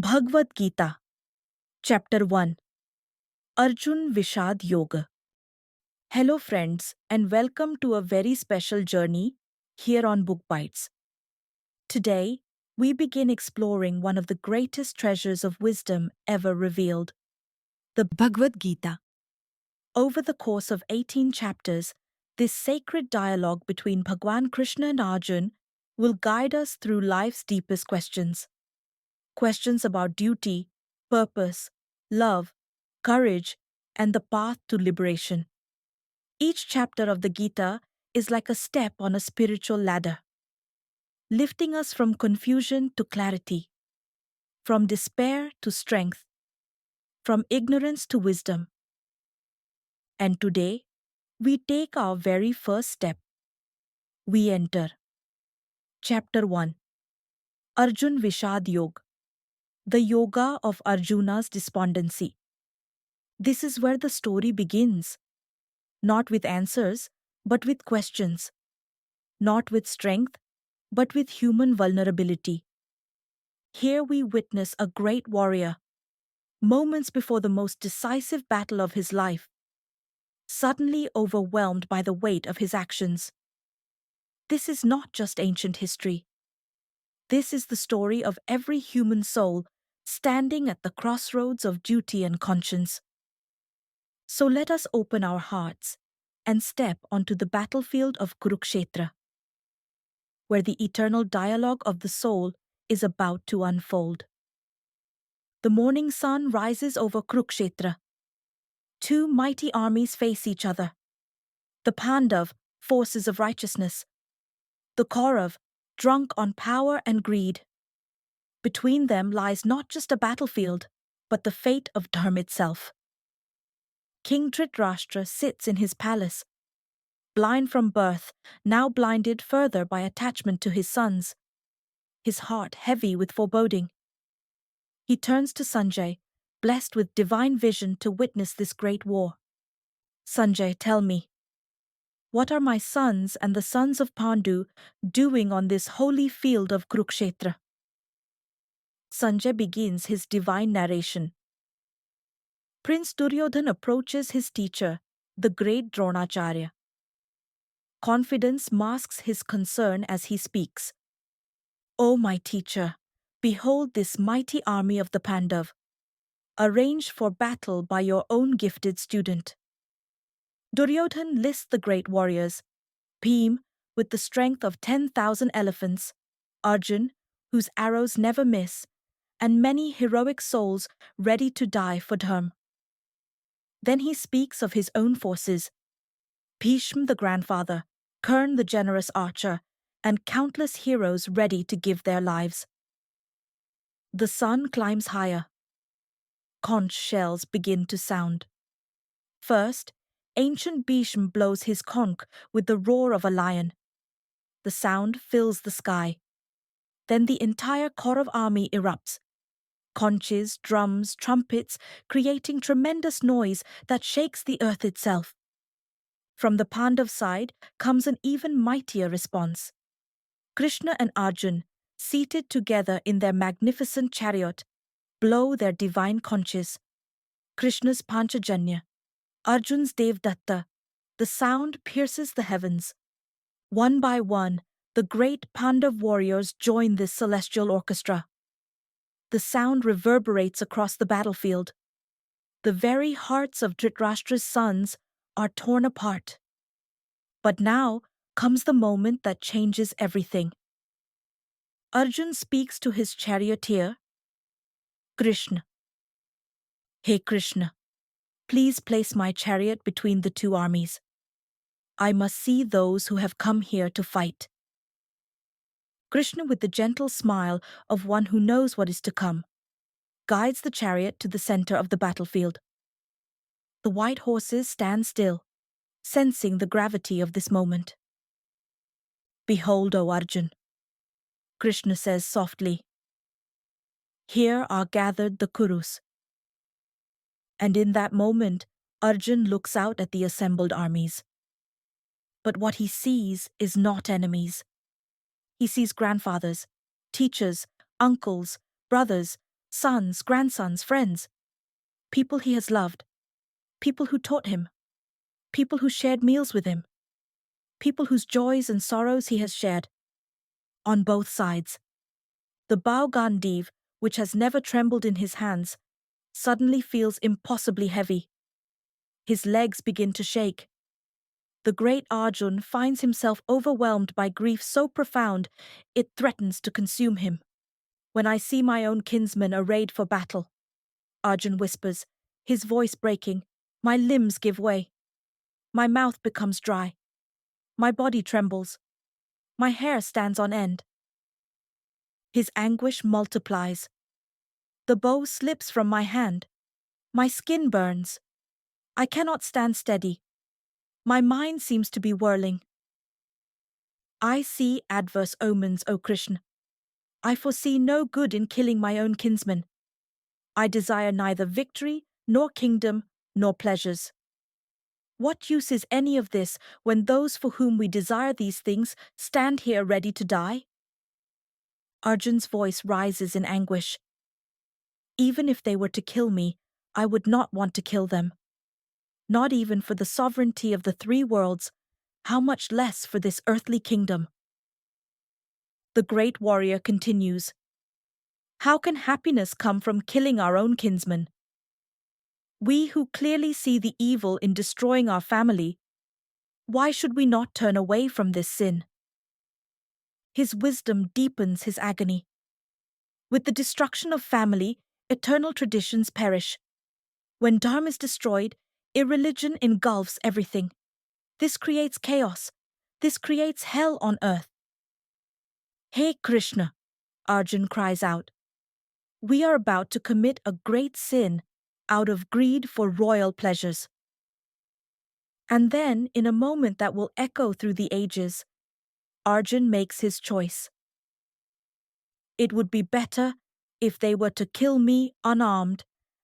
Bhagavad Gita, Chapter 1, Arjuna Vishada Yoga. Hello friends and welcome to a very special journey here on BookBites. Today, we begin exploring one of the greatest treasures of wisdom ever revealed, the Bhagavad Gita. Over the course of 18 chapters, this sacred dialogue between Bhagwan Krishna and Arjuna will guide us through life's deepest questions. Questions about duty, purpose, love, courage, and the path to liberation. Each chapter of the Gita is like a step on a spiritual ladder, lifting us from confusion to clarity, from despair to strength, from ignorance to wisdom. And today, we take our very first step. We enter Chapter 1, Arjuna Vishada Yoga, the yoga of Arjuna's despondency. This is where the story begins. Not with answers, but with questions. Not with strength, but with human vulnerability. Here we witness a great warrior, moments before the most decisive battle of his life, suddenly overwhelmed by the weight of his actions. This is not just ancient history. This is the story of every human soul standing at the crossroads of duty and conscience. So let us open our hearts and step onto the battlefield of Kurukshetra, where the eternal dialogue of the soul is about to unfold. The morning sun rises over Kurukshetra. Two mighty armies face each other. The Pandav, forces of righteousness. The Kaurav, drunk on power and greed. Between them lies not just a battlefield, but the fate of Dharma itself. King Dhritarashtra sits in his palace, blind from birth, now blinded further by attachment to his sons, his heart heavy with foreboding. He turns to Sanjay, blessed with divine vision to witness this great war. Sanjay, tell me, what are my sons and the sons of Pandu doing on this holy field of Kurukshetra? Sanjay begins his divine narration. Prince Duryodhan approaches his teacher, the great Dronacharya. Confidence masks his concern as he speaks. O my teacher, behold this mighty army of the Pandav, arranged for battle by your own gifted student. Duryodhan lists the great warriors, Bhim, with the strength of 10,000 elephants, Arjun, whose arrows never miss, and many heroic souls ready to die for Dharma. Then he speaks of his own forces, Bhishma the grandfather, Karna the generous archer, and countless heroes ready to give their lives. The sun climbs higher. Conch shells begin to sound. First, ancient Bhishma blows his conch with the roar of a lion. The sound fills the sky. Then the entire Kaurav army erupts. Conches, drums, trumpets, creating tremendous noise that shakes the earth itself. From the Pandav side comes an even mightier response. Krishna and Arjuna, seated together in their magnificent chariot, blow their divine conches. Krishna's Panchajanya, Arjun's Devdatta, the sound pierces the heavens. One by one, the great Pandav warriors join this celestial orchestra. The sound reverberates across the battlefield. The very hearts of Dhritarashtra's sons are torn apart. But now comes the moment that changes everything. Arjun speaks to his charioteer, Krishna. Hey Krishna, please place my chariot between the two armies. I must see those who have come here to fight. Krishna, with the gentle smile of one who knows what is to come, guides the chariot to the center of the battlefield. The white horses stand still, sensing the gravity of this moment. Behold, O Arjun, Krishna says softly, here are gathered the Kurus. And in that moment, Arjun looks out at the assembled armies. But what he sees is not enemies. He sees grandfathers, teachers, uncles, brothers, Sons, grandsons, friends, people he has loved, people who taught him, people who shared meals with him, people whose joys and sorrows he has shared. On both sides. The Bhagavad, which has never trembled in his hands, suddenly feels impossibly heavy. His legs begin to shake. The great Arjun finds himself overwhelmed by grief so profound it threatens to consume him. When I see my own kinsmen arrayed for battle, Arjun whispers, his voice breaking, my limbs give way. My mouth becomes dry. My body trembles. My hair stands on end. His anguish multiplies. The bow slips from my hand. My skin burns. I cannot stand steady. My mind seems to be whirling. I see adverse omens, O Krishna. I foresee no good in killing my own kinsmen. I desire neither victory, nor kingdom, nor pleasures. What use is any of this when those for whom we desire these things stand here ready to die? Arjun's voice rises in anguish. Even if they were to kill me, I would not want to kill them. Not even for the sovereignty of the three worlds, how much less for this earthly kingdom. The great warrior continues. How can happiness come from killing our own kinsmen? We who clearly see the evil in destroying our family, why should we not turn away from this sin? His wisdom deepens his agony. With the destruction of family, eternal traditions perish. When Dharma is destroyed, irreligion engulfs everything. This creates chaos. This creates hell on earth. Hey Krishna, Arjun cries out. We are about to commit a great sin out of greed for royal pleasures. And then, in a moment that will echo through the ages, Arjun makes his choice. It would be better if they were to kill me unarmed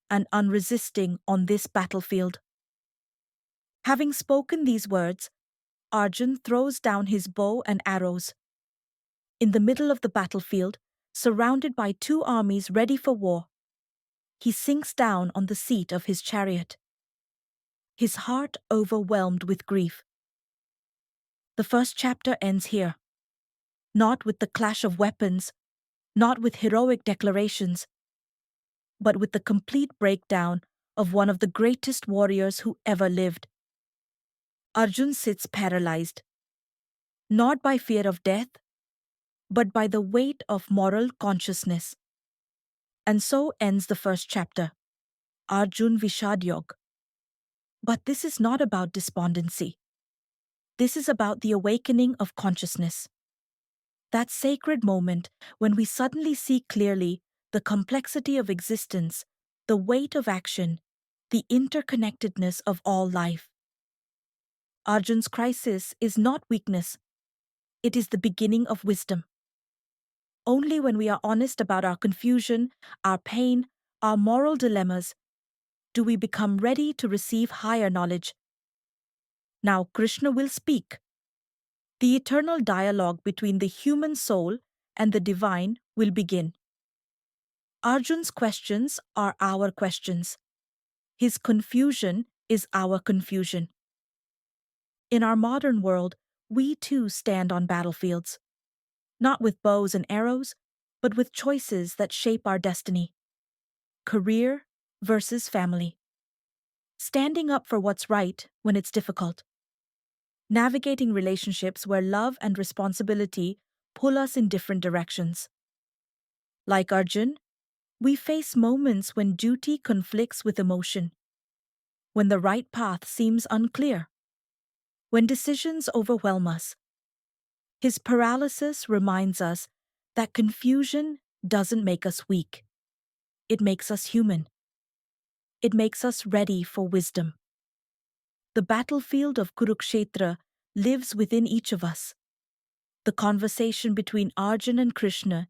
and unresisting on this battlefield. Having spoken these words, Arjun throws down his bow and arrows. In the middle of the battlefield, surrounded by two armies ready for war, he sinks down on the seat of his chariot, his heart overwhelmed with grief. The first chapter ends here. Not with the clash of weapons, not with heroic declarations, but with the complete breakdown of one of the greatest warriors who ever lived. Arjun sits paralyzed, not by fear of death, but by the weight of moral consciousness. And so ends the first chapter, Arjuna Vishada Yoga. But this is not about despondency. This is about the awakening of consciousness. That sacred moment when we suddenly see clearly the complexity of existence, the weight of action, the interconnectedness of all life. Arjun's crisis is not weakness. It is the beginning of wisdom. Only when we are honest about our confusion, our pain, our moral dilemmas, do we become ready to receive higher knowledge. Now Krishna will speak. The eternal dialogue between the human soul and the divine will begin. Arjun's questions are our questions. His confusion is our confusion. In our modern world, we too stand on battlefields, not with bows and arrows, but with choices that shape our destiny. Career versus family. Standing up for what's right when it's difficult. Navigating relationships where love and responsibility pull us in different directions. Like Arjun, we face moments when duty conflicts with emotion, when the right path seems unclear, when decisions overwhelm us. His paralysis reminds us that confusion doesn't make us weak. It makes us human. It makes us ready for wisdom. The battlefield of Kurukshetra lives within each of us. The conversation between Arjuna and Krishna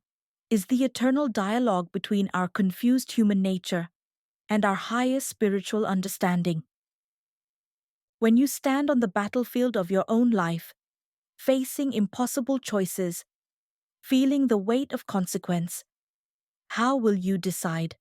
is the eternal dialogue between our confused human nature and our highest spiritual understanding. When you stand on the battlefield of your own life, facing impossible choices, feeling the weight of consequence, How will you decide?